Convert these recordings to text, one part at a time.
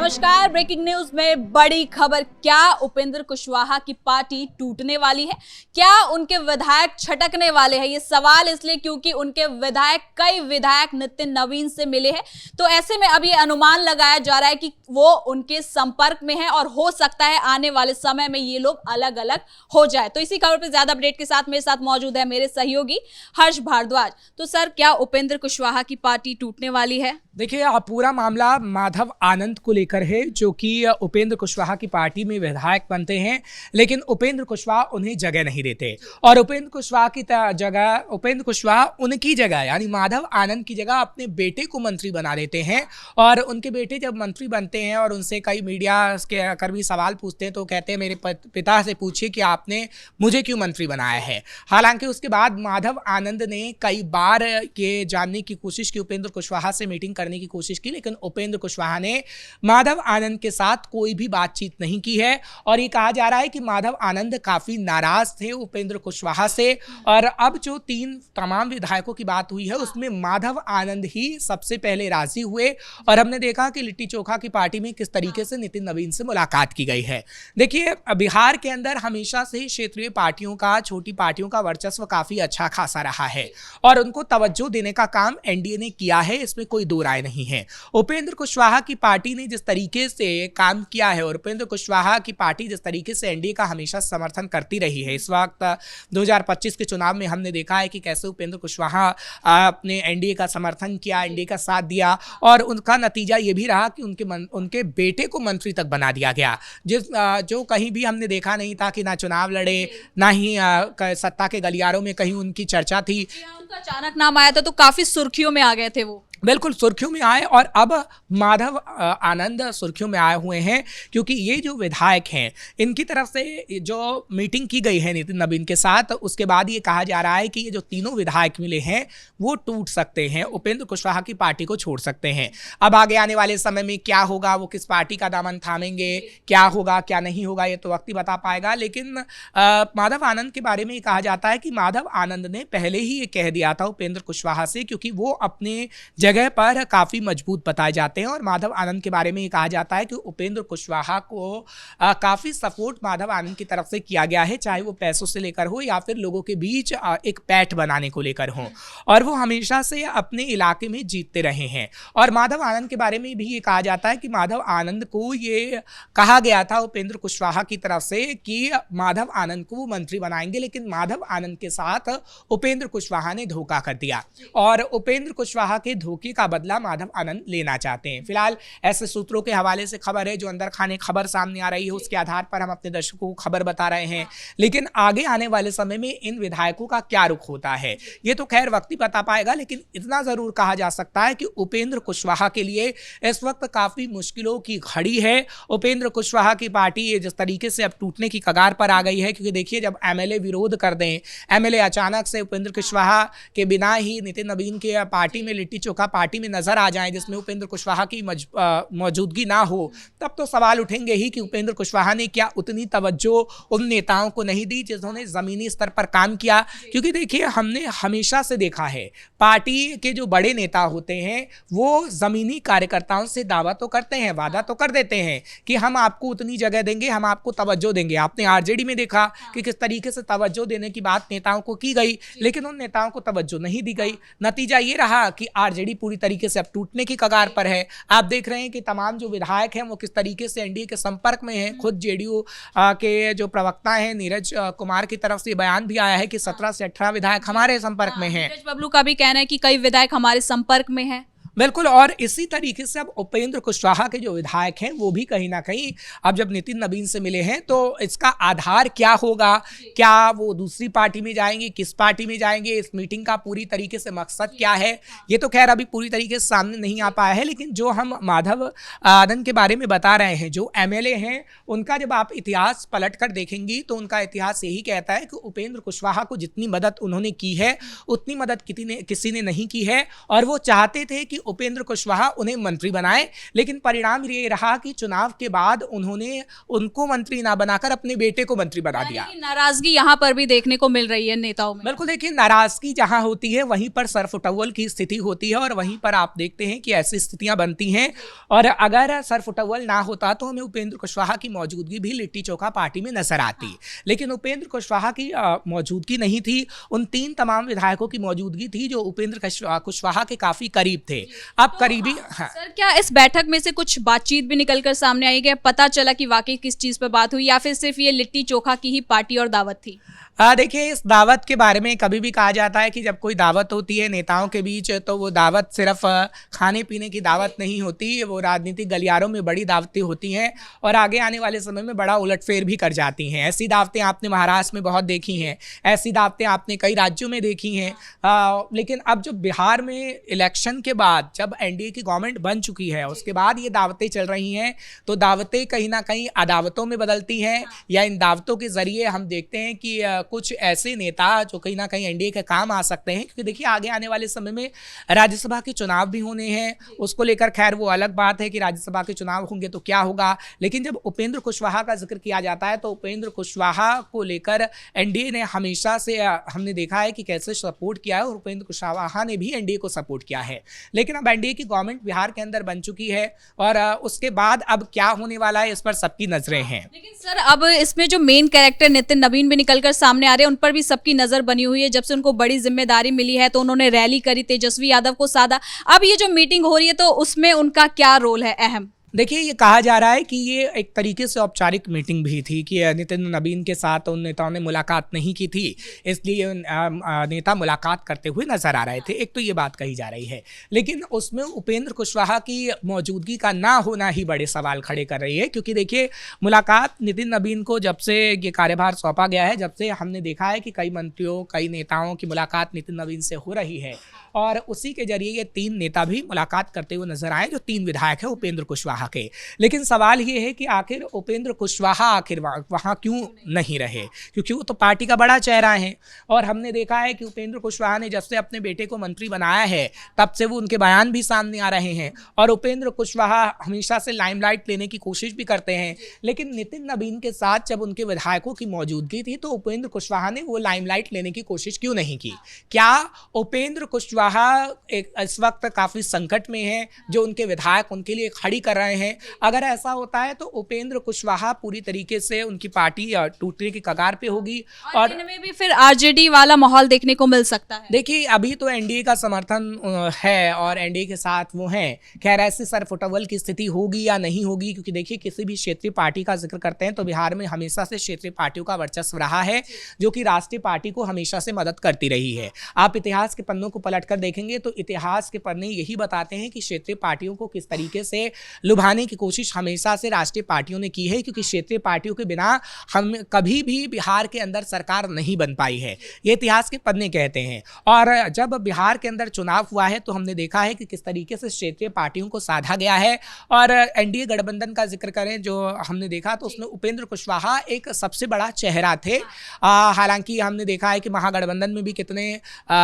नमस्कार। Breaking news में बड़ी खबर। क्या उपेंद्र कुशवाहा की पार्टी टूटने वाली है? क्या उनके विधायक छटकने वाले हैं? ये सवाल इसलिए क्योंकि उनके कई विधायक नितिन नवीन से मिले हैं। तो ऐसे में अब ये अनुमान लगाया जा रहा है कि वो उनके संपर्क में है और हो सकता है आने वाले समय में ये लोग अलग अलग हो जाए। तो इसी खबर पर ज्यादा अपडेट के साथ मेरे साथ मौजूद है मेरे सहयोगी हर्ष भारद्वाज। तो सर, क्या उपेंद्र कुशवाहा की पार्टी टूटने वाली है? देखिए, पूरा मामला माधव आनंद को लेकर है, जो कि उपेंद्र कुशवाहा की पार्टी में विधायक बनते हैं, लेकिन उपेंद्र कुशवाहा उन्हें जगह नहीं देते और उपेंद्र कुशवाहा उनकी जगह यानी माधव आनंद की जगह अपने बेटे को मंत्री बना देते हैं। और उनके बेटे जब मंत्री बनते हैं और उनसे कई मीडिया के कर्मी सवाल पूछते हैं तो कहते हैं मेरे पिता से पूछिए कि आपने मुझे क्यों मंत्री बनाया है। हालांकि उसके बाद माधव आनंद ने कई बार ये जानने की कोशिश की, उपेंद्र कुशवाहा से मीटिंग करने की कोशिश की, लेकिन उपेंद्र कुशवाहा ने माधव आनंद के साथ कोई भी बातचीत नहीं की है। और ये कहा जा रहा है कि माधव आनंद काफी नाराज थे उपेंद्र कुशवाहा से। और अब जो तमाम विधायकों की बात हुई है उसमें माधव आनंद ही सबसे पहले राजी हुए। और हमने देखा कि लिट्टी चोखा की पार्टी में किस तरीके से नितिन नवीन से मुलाकात की गई है। देखिए, बिहार के अंदर हमेशा से क्षेत्रीय पार्टियों का, छोटी पार्टियों का वर्चस्व काफी अच्छा खासा रहा है और उनको तवज्जो देने का काम एनडीए ने किया है, इसमें कोई दो राय नहीं है। उपेंद्र कुशवाहा की पार्टी ने जिस तरीके से काम किया है और उपेंद्र कुशवाहा की पार्टी जिस तरीके से एनडीए का हमेशा समर्थन करती रही है, इस वक्त 2025 के चुनाव में हमने देखा है कि कैसे उपेंद्र कुशवाहा अपने एनडीए का समर्थन किया, एनडीए का साथ दिया और उनका नतीजा ये भी रहा कि उनके बेटे को मंत्री तक बना दिया गया, जो कहीं भी हमने देखा नहीं था कि ना चुनाव लड़े, ना ही सत्ता के गलियारों में कहीं उनकी चर्चा थी। उनका अचानक नाम आया था तो काफी सुर्खियों में आ गए थे वो। बिल्कुल सुर्खियों में आए और अब माधव आनंद सुर्खियों में आए हुए हैं क्योंकि ये जो विधायक हैं इनकी तरफ से जो मीटिंग की गई है नितिन नवीन के साथ, उसके बाद ये कहा जा रहा है कि ये जो तीनों विधायक मिले हैं वो टूट सकते हैं, उपेंद्र कुशवाहा की पार्टी को छोड़ सकते हैं। अब आगे आने वाले समय में क्या होगा, वो किस पार्टी का दामन थामेंगे, क्या होगा क्या नहीं होगा, ये तो वक्त ही बता पाएगा। लेकिन माधव आनंद के बारे में ये कहा जाता है कि माधव आनंद ने पहले ही ये कह दिया था उपेंद्र कुशवाहा से, क्योंकि वो अपने जगह पर काफी मजबूत बताए जाते हैं। और माधव आनंद के बारे में ये कहा जाता है कि उपेंद्र कुशवाहा को काफी सपोर्ट माधव आनंद की तरफ से किया गया है, चाहे वो पैसों से लेकर हो या फिर लोगों के बीच एक पैठ बनाने को लेकर हो। और वो हमेशा से अपने इलाके में जीतते रहे हैं। और माधव आनंद के बारे में भी ये कहा जाता है कि माधव आनंद को ये कहा गया था उपेंद्र कुशवाहा की तरफ से कि माधव आनंद को वो मंत्री बनाएंगे, लेकिन माधव आनंद के साथ उपेंद्र कुशवाहा ने धोखा कर दिया और उपेंद्र कुशवाहा के धोखे का बदला माधव आनंद लेना चाहते हैं। फिलहाल ऐसे सूत्रों के हवाले से खबर है, जो अंदर खाने खबर सामने आ रही है उसके आधार पर हम अपने दर्शकों को खबर बता रहे हैं। लेकिन आगे आने वाले समय में इन विधायकों का क्या रुख होता है ये तो खैर वक्त ही बता पाएगा। लेकिन इतना जरूर कहा जा सकता है कि उपेंद्र कुशवाहा के लिए इस वक्त काफी मुश्किलों की घड़ी है। उपेंद्र कुशवाहा की पार्टी जिस तरीके से अब टूटने की कगार पर आ गई है, क्योंकि देखिए जब एमएलए विरोध कर दें, एमएलए अचानक से उपेंद्र कुशवाहा के बिना ही नितिन नवीन के पार्टी में, लिट्टी चोखा पार्टी में नजर आ जाए जिसमें उपेंद्र कुशवाहा की मौजूदगी ना हो, तब तो सवाल उठेंगे ही कि उपेंद्र कुशवाहा ने क्या उतनी तवज्जो उन नेताओं को नहीं दी जिन्होंने जमीनी स्तर पर काम किया। क्योंकि देखिए, हमने हमेशा से देखा है पार्टी के जो बड़े नेता होते हैं वो जमीनी कार्यकर्ताओं से दावा तो करते हैं, वादा तो कर देते हैं कि हम आपको उतनी जगह देंगे, हम आपको तवज्जो देंगे। आपने आरजेडी में देखा कि किस तरीके से तवज्जो देने की बात नेताओं को की गई, लेकिन उन नेताओं को तवज्जो नहीं दी गई। नतीजा ये रहा कि आरजेडी पूरी तरीके से अब टूटने की कगार पर है। आप देख रहे हैं कि तमाम जो विधायक हैं वो किस तरीके से एनडीए के संपर्क में हैं। खुद जेडीयू के जो प्रवक्ता हैं नीरज कुमार की तरफ से बयान भी आया है कि 17 से 18 विधायक हमारे संपर्क में हैं। नीरज बबलू का भी कहना है कि कई विधायक हमारे संपर्क में हैं। बिल्कुल, और इसी तरीके से अब उपेंद्र कुशवाहा के जो विधायक हैं वो भी कहीं ना कहीं अब जब नितिन नवीन से मिले हैं तो इसका आधार क्या होगा, क्या वो दूसरी पार्टी में जाएंगे, किस पार्टी में जाएंगे, इस मीटिंग का पूरी तरीके से मकसद क्या है, ये तो खैर अभी पूरी तरीके से सामने नहीं आ पाया है। लेकिन जो हम माधव आनंद के बारे में बता रहे हैं, जो एमएलए हैं, उनका जब आप इतिहास पलट कर देखेंगी तो उनका इतिहास यही कहता है कि उपेंद्र कुशवाहा को जितनी मदद उन्होंने की है उतनी मदद किसी ने नहीं की है। और वो चाहते थे कि उपेंद्र कुशवाहा उन्हें मंत्री बनाए, लेकिन परिणाम ये रहा कि चुनाव के बाद उन्होंने उनको मंत्री ना बनाकर अपने बेटे को मंत्री बना दिया। नाराजगी यहाँ पर भी देखने को मिल रही है नेताओं में। बिल्कुल, देखिए नाराजगी जहां होती है वहीं पर सरफुटअव्वल की स्थिति होती है और वहीं पर आप देखते हैं कि ऐसी स्थितियां बनती हैं। और अगर सरफुटअव्वल ना होता तो हमें उपेंद्र कुशवाहा की मौजूदगी भी लिट्टी चोखा पार्टी में नजर आती, लेकिन उपेंद्र कुशवाहा की मौजूदगी नहीं थी। उन 3 तमाम विधायकों की मौजूदगी थी जो उपेंद्र कुशवाहा के काफी करीब थे। अब करीबी सर, क्या इस बैठक में से कुछ बातचीत भी निकलकर सामने आई है? पता चला कि वाकई किस चीज पर बात हुई या फिर सिर्फ ये लिट्टी चोखा की ही पार्टी और दावत थी? देखिए, इस दावत के बारे में कभी भी कहा जाता है कि जब कोई दावत होती है नेताओं के बीच तो वो दावत सिर्फ खाने पीने की दावत नहीं होती, वो राजनीतिक गलियारों में बड़ी दावतें होती हैं और आगे आने वाले समय में बड़ा उलटफेर भी कर जाती हैं। ऐसी दावतें आपने महाराष्ट्र में बहुत देखी हैं, ऐसी दावतें आपने कई राज्यों में देखी हैं। लेकिन अब जो बिहार में इलेक्शन के बाद जब एनडीए की गवर्नमेंट बन चुकी है उसके बाद ये दावतें चल रही हैं, तो दावतें कहीं ना कहीं अदावतों में बदलती हैं या इन दावतों के जरिए हम देखते हैं कि कुछ ऐसे नेता जो कहीं ना कहीं एनडीए के काम आ सकते हैं, क्योंकि देखिए आगे आने वाले समय में राज्यसभा के चुनाव भी होने हैं। उसको लेकर खैर वो अलग बात है कि राज्यसभा के चुनाव होंगे तो क्या होगा, लेकिन जब उपेंद्र कुशवाहा का जिक्र किया जाता है तो उपेंद्र कुशवाहा को लेकर एनडीए ने हमेशा से हमने देखा है कि कैसे सपोर्ट किया है और उपेंद्र कुशवाहा ने भी एनडीए को सपोर्ट किया है। लेकिन अब एनडीए की गवर्नमेंट बिहार के अंदर बन चुकी है और उसके बाद अब क्या होने वाला है इस पर सबकी नजरें हैं। लेकिन सर, अब इसमें जो मेन कैरेक्टर नितिन नवीन भी निकलकर सामने आ रहे हैं, उन पर भी सबकी नजर बनी हुई है। जब से उनको बड़ी जिम्मेदारी मिली है तो उन्होंने रैली करी, तेजस्वी यादव को साधा। अब ये जो मीटिंग हो रही है तो उसमें उनका क्या रोल है अहम? देखिए, ये कहा जा रहा है कि ये एक तरीके से औपचारिक मीटिंग भी थी कि नितिन नवीन के साथ उन नेताओं ने मुलाकात नहीं की थी, इसलिए नेता मुलाकात करते हुए नजर आ रहे थे। एक तो ये बात कही जा रही है, लेकिन उसमें उपेंद्र कुशवाहा की मौजूदगी का ना होना ही बड़े सवाल खड़े कर रही है, क्योंकि देखिए मुलाकात नितिन नवीन को जब से ये कार्यभार सौंपा गया है, जब से हमने देखा है कि कई मंत्रियों कई नेताओं की मुलाकात नितिन नवीन से हो रही है और उसी के जरिए ये 3 नेता भी मुलाकात करते हुए नजर आए जो 3 विधायक हैं उपेंद्र कुशवाहा के। लेकिन सवाल ये है कि आखिर उपेंद्र कुशवाहा आखिर वहाँ क्यों नहीं रहे, क्योंकि वो तो पार्टी का बड़ा चेहरा है और हमने देखा है कि उपेंद्र कुशवाहा ने जब से अपने बेटे को मंत्री बनाया है तब से वो उनके बयान भी सामने आ रहे हैं और उपेंद्र कुशवाहा हमेशा से लाइमलाइट लेने की कोशिश भी करते हैं। लेकिन नितिन नवीन के साथ जब उनके विधायकों की मौजूदगी थी तो उपेंद्र कुशवाहा ने वो लाइमलाइट लेने की कोशिश क्यों नहीं की? क्या उपेंद्र कुशवाहा इस वक्त काफी संकट में है जो उनके विधायक उनके लिए खड़ी कर रहे हैं? अगर ऐसा होता है तो उपेंद्र कुशवाहा पूरी तरीके से उनकी पार्टी टूटने की कगार पे होगी और इनमें भी फिर आरजेडी वाला माहौल देखने को मिल सकता है। देखिए, अभी तो एनडीए का समर्थन है और एनडीए के साथ वो हैं। खैर, ऐसे सरफुटअव्वल की स्थिति होगी या नहीं होगी, क्योंकि देखिए किसी भी क्षेत्रीय पार्टी का जिक्र करते हैं तो बिहार में हमेशा से क्षेत्रीय पार्टियों का वर्चस्व रहा है जो कि राष्ट्रीय पार्टी को हमेशा से मदद करती रही है। आप इतिहास के पन्नों को पलट कर देखेंगे तो इतिहास के पन्ने यही बताते हैं कि क्षेत्रीय पार्टियों को किस तरीके से लुभाने की कोशिश हमेशा से राष्ट्रीय पार्टियों ने की है, क्योंकि क्षेत्रीय पार्टियों के बिना हम कभी भी बिहार के अंदर सरकार नहीं बन पाई है, ये इतिहास के पन्ने कहते हैं। और जब बिहार के अंदर चुनाव हुआ है तो हमने देखा है कि किस तरीके से क्षेत्रीय पार्टियों को साधा गया है। और एनडीए गठबंधन का जिक्र करें जो हमने देखा तो उसमें उपेंद्र कुशवाहा एक सबसे बड़ा चेहरा थे। हालांकि हमने देखा है कि महागठबंधन में भी कितने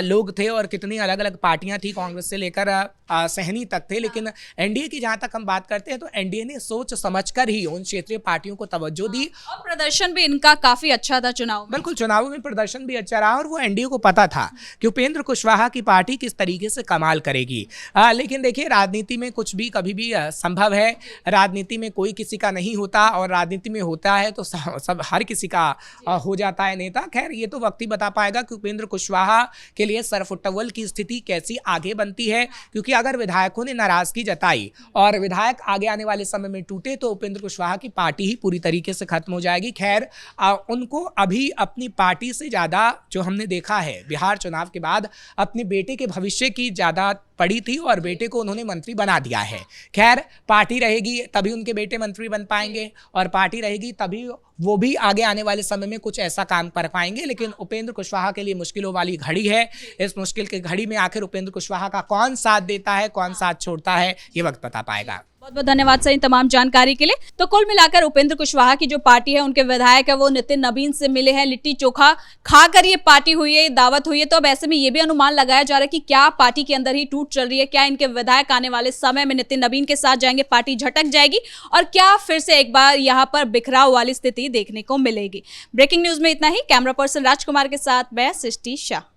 लोग थे और कितनी अलग अलग पार्टियां थी, कांग्रेस से लेकर सहनी तक थे। लेकिन एनडीए की जहां तक हम बात करते हैं तो एनडीए ने सोच समझकर ही उन क्षेत्रीय पार्टियों को तवज्जो दी और प्रदर्शन भी इनका काफी अच्छा था चुनाव में। बिल्कुल, चुनावों में प्रदर्शन भी अच्छा रहा और वो एनडीए को पता था कि उपेंद्र कुशवाहा की पार्टी किस तरीके से कमाल करेगी। लेकिन देखिए, राजनीति में कुछ भी कभी भी संभव है। राजनीति में कोई किसी का नहीं होता और राजनीति में होता है तो सब हर किसी का हो जाता है नेता। खैर, ये तो वक्त ही बता पाएगा कि उपेंद्र कुशवाहा के लिए सरफुटअव्वल की स्थिति कैसी आगे बनती है, क्योंकि अगर विधायकों ने नाराजगी जताई और विधायक आगे आने वाले समय में टूटे तो उपेंद्र कुशवाहा की पार्टी ही पूरी तरीके से खत्म हो जाएगी। खैर, उनको अभी अपनी पार्टी से ज्यादा जो हमने देखा है बिहार चुनाव के बाद अपने बेटे के भविष्य की ज्यादा पड़ी थी और बेटे को उन्होंने मंत्री बना दिया है। खैर, पार्टी रहेगी तभी उनके बेटे मंत्री बन पाएंगे और पार्टी रहेगी तभी वो भी आगे आने वाले समय में कुछ ऐसा काम कर पाएंगे। लेकिन उपेंद्र कुशवाहा के लिए मुश्किलों वाली घड़ी है। इस मुश्किल की घड़ी में आखिर उपेंद्र कुशवाहा का कौन साथ देता है, कौन साथ छोड़ता है, ये वक्त बता पाएगा। बहुत बहुत धन्यवाद सर इन तमाम जानकारी के लिए। तो कुल मिलाकर उपेंद्र कुशवाहा की जो पार्टी है, उनके विधायक है वो नितिन नबीन से मिले हैं, लिट्टी चोखा खाकर ये पार्टी हुई है, दावत हुई है। तो अब ऐसे में ये भी अनुमान लगाया जा रहा है कि क्या पार्टी के अंदर ही टूट चल रही है, क्या इनके विधायक आने वाले समय में नितिन नबीन के साथ जाएंगे, पार्टी झटक जाएगी और क्या फिर से एक बार यहाँ पर बिखराव वाली स्थिति देखने को मिलेगी। ब्रेकिंग न्यूज में इतना ही। कैमरा पर्सन राजकुमार के साथ मैं सृष्टि शाह।